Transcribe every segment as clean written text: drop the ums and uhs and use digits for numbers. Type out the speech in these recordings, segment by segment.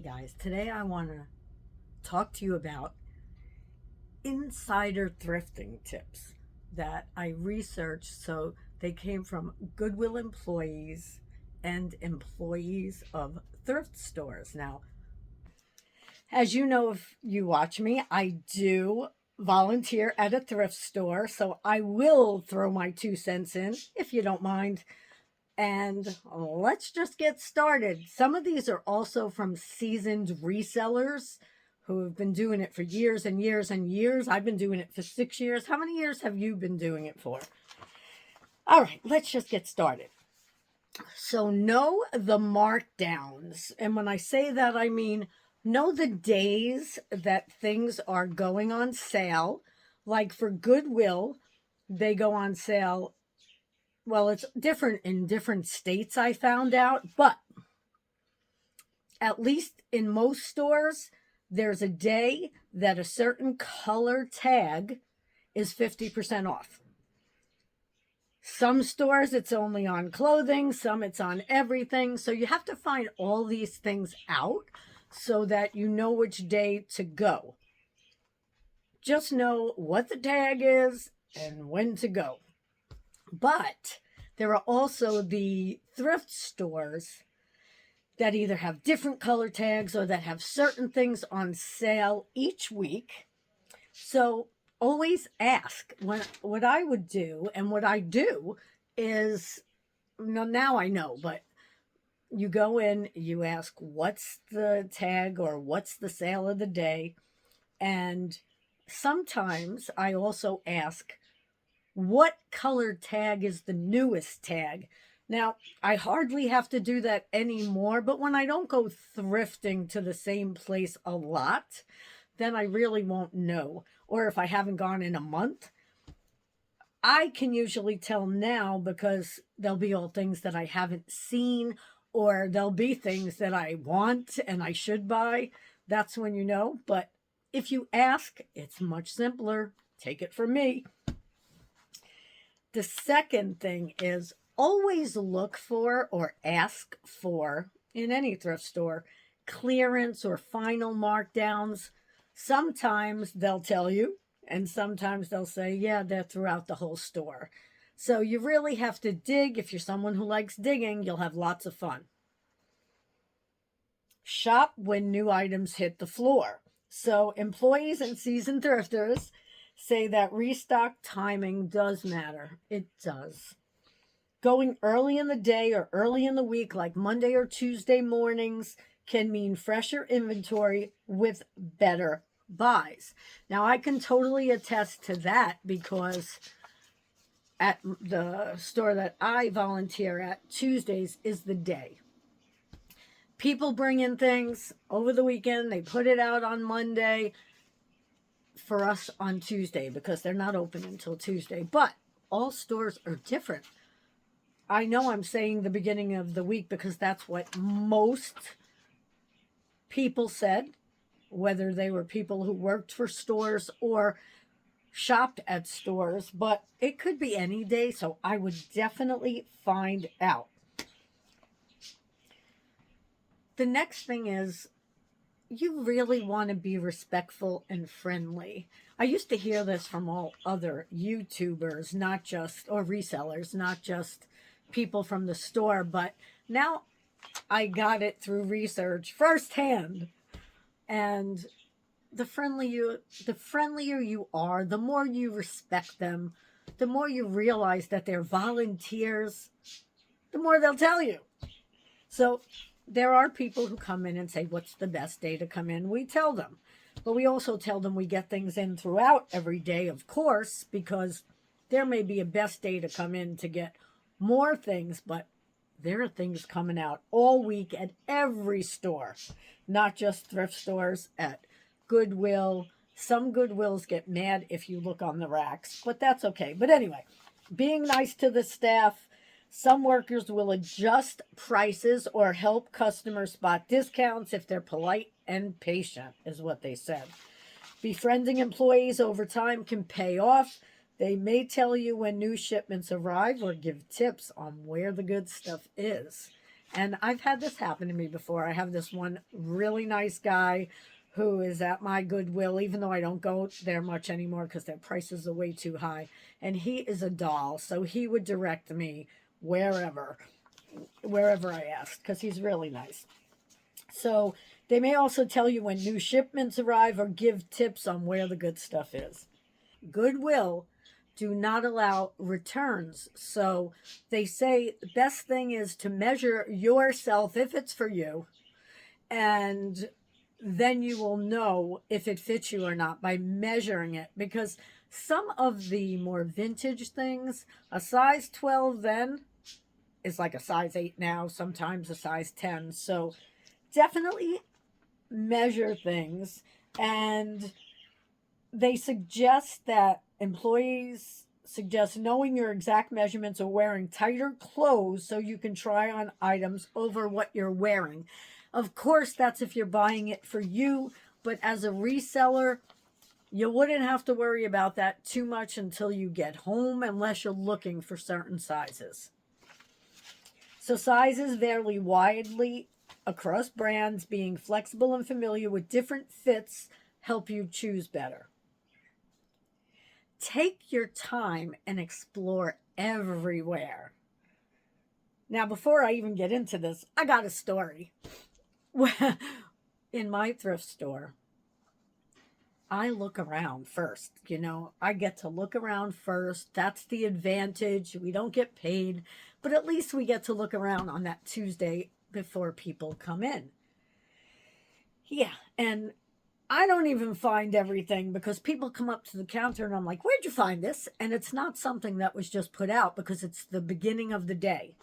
guys. Today I want to talk to you about insider thrifting tips that I researched. So they came from Goodwill employees and employees of thrift stores. Now, as you know, if you watch me, I do volunteer at a thrift store. So I will throw my 2 cents in if you don't mind. And let's just get started. Some of these are also from seasoned resellers who have been doing it for years and years and years. I've been doing it for 6 years. How many years have you been doing it for? All right, let's just get started. So know the markdowns. And when I say that, I mean know the days that things are going on sale. Like for Goodwill, they go on sale. Well, it's different in different states, I found out, but at least in most stores, there's a day that a certain color tag is 50% off. Some stores, it's only on clothing, some it's on everything. So you have to find all these things out so that you know which day to go. Just know what the tag is and when to go. But there are also the thrift stores that either have different color tags or that have certain things on sale each week. So always ask. What I would do and what I do is, now I know, but you go in, you ask what's the tag or what's the sale of the day. And sometimes I also ask, what color tag is the newest tag? Now, I hardly have to do that anymore, but when I don't go thrifting to the same place a lot, then I really won't know. Or if I haven't gone in a month, I can usually tell now because there'll be all things that I haven't seen, or there'll be things that I want and I should buy. That's when you know. But if you ask, it's much simpler. Take it from me. The second thing is always look for or ask for, in any thrift store, clearance or final markdowns. Sometimes they'll tell you, and sometimes they'll say, yeah, they're throughout the whole store. So you really have to dig. If you're someone who likes digging, you'll have lots of fun. Shop when new items hit the floor. So employees and seasoned thrifters say that restock timing does matter. It does. Going early in the day or early in the week, like Monday or Tuesday mornings, can mean fresher inventory with better buys. Now, I can totally attest to that because at the store that I volunteer at, Tuesdays is the day. People bring in things over the weekend. They put it out on Monday for us on Tuesday because they're not open until Tuesday. But all stores are different. I know I'm saying the beginning of the week because that's what most people said, whether they were people who worked for stores or shopped at stores, but it could be any day, so I would definitely find out. The next thing is, you really want to be respectful and friendly. I used to hear this from all other YouTubers, not just, or resellers, not just people from the store, but now I got it through research firsthand. And the friendlier you are, the more you respect them, the more you realize that they're volunteers, the more they'll tell you. So there are people who come in and say, what's the best day to come in? We tell them. But we also tell them we get things in throughout every day, of course, because there may be a best day to come in to get more things, but there are things coming out all week at every store, not just thrift stores, at Goodwill. Some Goodwills get mad if you look on the racks, but that's okay. But anyway, being nice to the staff. Some workers will adjust prices or help customers spot discounts if they're polite and patient, is what they said. Befriending employees over time can pay off. They may tell you when new shipments arrive or give tips on where the good stuff is. And I've had this happen to me before. I have this one really nice guy who is at my Goodwill, even though I don't go there much anymore because their prices are way too high. And he is a doll, so he would direct me wherever I asked, because he's really nice. So they may also tell you when new shipments arrive or give tips on where the good stuff is. Goodwill do not allow returns. So they say the best thing is to measure yourself if it's for you, and then you will know if it fits you or not by measuring it, because some of the more vintage things, a size 12 then is like a size 8 now, sometimes a size 10. So definitely measure things. And they suggest that employees suggest knowing your exact measurements or wearing tighter clothes so you can try on items over what you're wearing. Of course, that's if you're buying it for you, but as a reseller, you wouldn't have to worry about that too much until you get home, unless you're looking for certain sizes. So sizes vary widely across brands. Being flexible and familiar with different fits help you choose better. Take your time and explore everywhere. Now, before I even get into this, I got a story. In my thrift store, I look around first. I get to look around first. That's the advantage. We don't get paid, but at least we get to look around on that Tuesday before people come in. Yeah, and I don't even find everything, because people come up to the counter and I'm like, where'd you find this? And it's not something that was just put out, because it's the beginning of the day.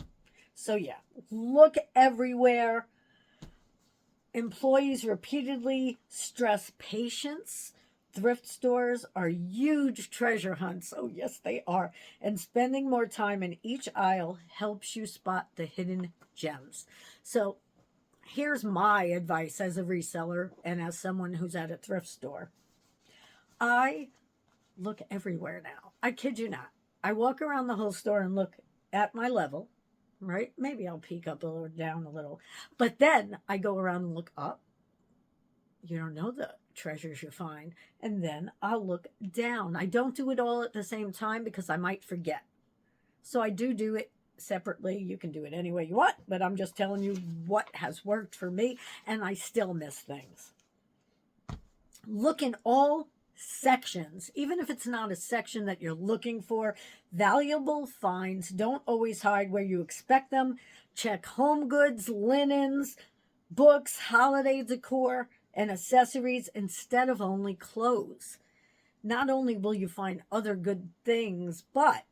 So yeah, look everywhere. Employees repeatedly stress patience. Thrift stores are huge treasure hunts. Oh, yes, they are. And spending more time in each aisle helps you spot the hidden gems. So here's my advice as a reseller and as someone who's at a thrift store. I look everywhere now. I kid you not. I walk around the whole store and look at my level, right? Maybe I'll peek up or down a little. But then I go around and look up. You don't know the treasures you find. And then I'll look down. I don't do it all at the same time because I might forget. So I do it separately. You can do it any way you want, but I'm just telling you what has worked for me, and I still miss things. Look in all sections, even if it's not a section that you're looking for. Valuable finds don't always hide where you expect them. Check home goods, linens, books, holiday decor, and accessories instead of only clothes. Not only will you find other good things, but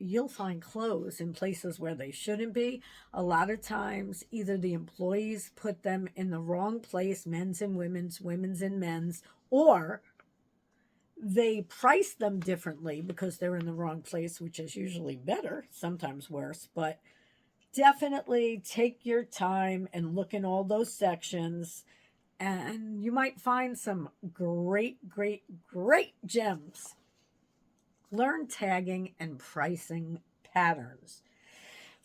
you'll find clothes in places where they shouldn't be. A lot of times, either the employees put them in the wrong place, men's and women's and men's, or they price them differently because they're in the wrong place, which is usually better, sometimes worse. But definitely take your time and look in all those sections, and you might find some great gems. Learn tagging and pricing patterns.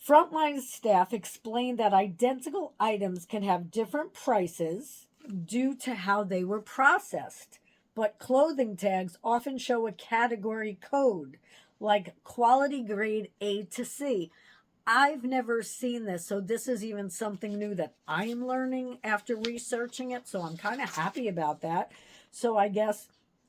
Frontline staff explained that identical items can have different prices due to how they were processed, but clothing tags often show a category code, like quality grade A to C. I've never seen this, so this is even something new that I'm learning after researching it, so I'm kind of happy about that. So I guess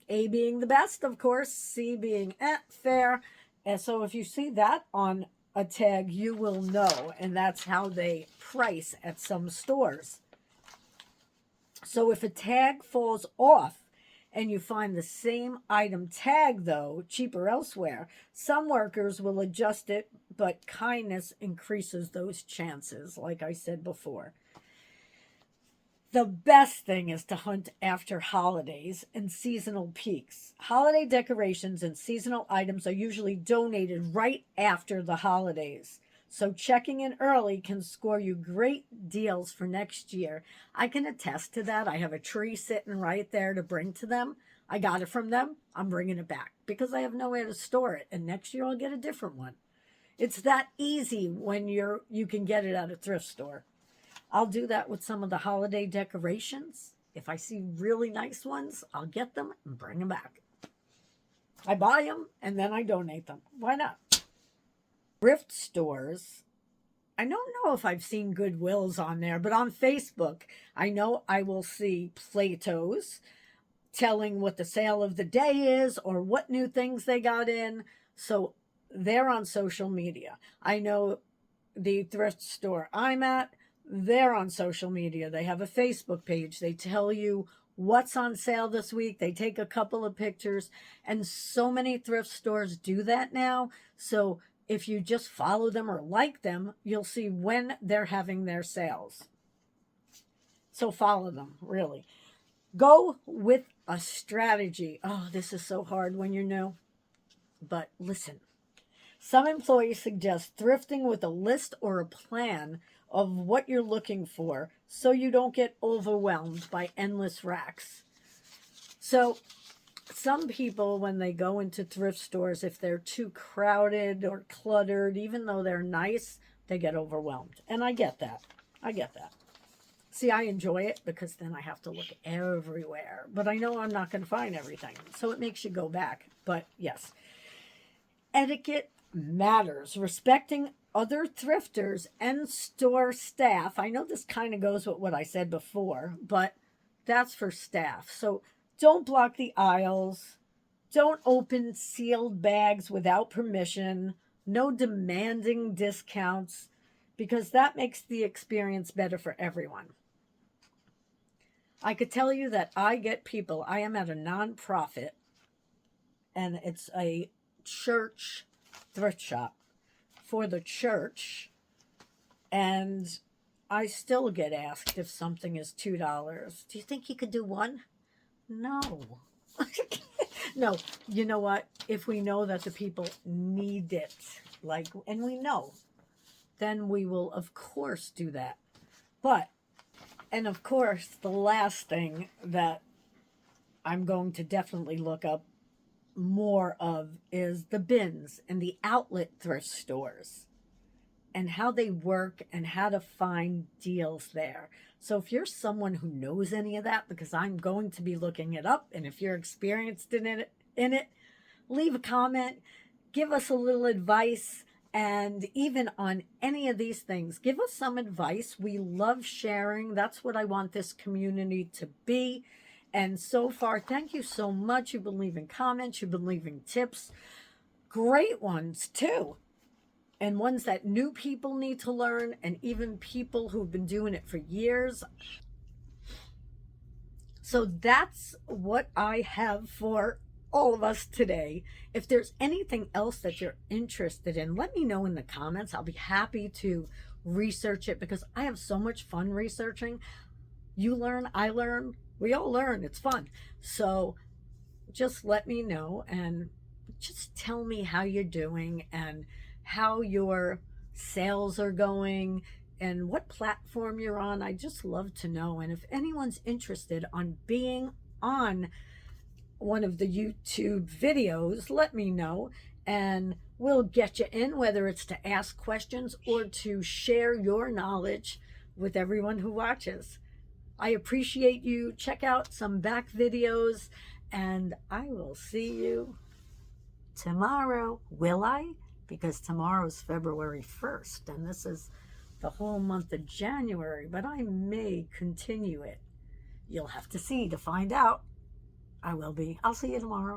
A being the best, of course, C being fair. And so if you see that on a tag, you will know, and that's how they price at some stores. So if a tag falls off and you find the same item tag, though, cheaper elsewhere, some workers will adjust it, but kindness increases those chances, like I said before. The best thing is to hunt after holidays and seasonal peaks. Holiday decorations and seasonal items are usually donated right after the holidays. So checking in early can score you great deals for next year. I can attest to that. I have a tree sitting right there to bring to them. I got it from them. I'm bringing it back because I have nowhere to store it. And next year I'll get a different one. It's that easy when you can get it at a thrift store. I'll do that with some of the holiday decorations. If I see really nice ones, I'll get them and bring them back. I buy them and then I donate them. Why not? Thrift stores, I don't know if I've seen Goodwills on there, but on Facebook, I know I will see Plato's telling what the sale of the day is or what new things they got in. So they're on social media. I know the thrift store I'm at, they're on social media. They have a Facebook page. They tell you what's on sale this week. They take a couple of pictures, and so many thrift stores do that now. So if you just follow them or like them, you'll see when they're having their sales. So follow them, really. Go with a strategy. Oh, this is so hard when you're new. But listen, some employees suggest thrifting with a list or a plan of what you're looking for so you don't get overwhelmed by endless racks. So some people, when they go into thrift stores, if they're too crowded or cluttered, even though they're nice, they get overwhelmed. And I get that. See, I enjoy it because then I have to look everywhere. But I know I'm not going to find everything. So it makes you go back. But yes, etiquette matters. Respecting other thrifters and store staff. I know this kind of goes with what I said before, but that's for staff. So don't block the aisles. Don't open sealed bags without permission. No demanding discounts, because that makes the experience better for everyone. I could tell you that I get people. I am at a nonprofit, and it's a church thrift shop for the church, and I still get asked if something is $2. Do you think you could do one? No. No, you know what? If we know that the people need it, and we know, then we will, of course, do that. And of course, the last thing that I'm going to definitely look up more of is the bins and the outlet thrift stores and how they work and how to find deals there. So if you're someone who knows any of that, because I'm going to be looking it up, and if you're experienced in it, leave a comment, give us a little advice, and even on any of these things, give us some advice. We love sharing. That's what I want this community to be. And so far, thank you so much. You've been leaving comments. You've been leaving tips. Great ones, too. And ones that new people need to learn, and even people who've been doing it for years. So that's what I have for all of us today. If there's anything else that you're interested in, let me know in the comments. I'll be happy to research it because I have so much fun researching. You learn, I learn, we all learn. It's fun. So just let me know and just tell me how you're doing and how your sales are going and what platform you're on. I just love to know. And if anyone's interested on being on one of the YouTube videos, let me know and we'll get you in, whether it's to ask questions or to share your knowledge with everyone who watches. I appreciate you. Check out some back videos, and I will see you tomorrow. Will I? Because tomorrow's February 1st, and this is the whole month of January, but I may continue it. You'll have to see to find out. I will be. I'll see you tomorrow.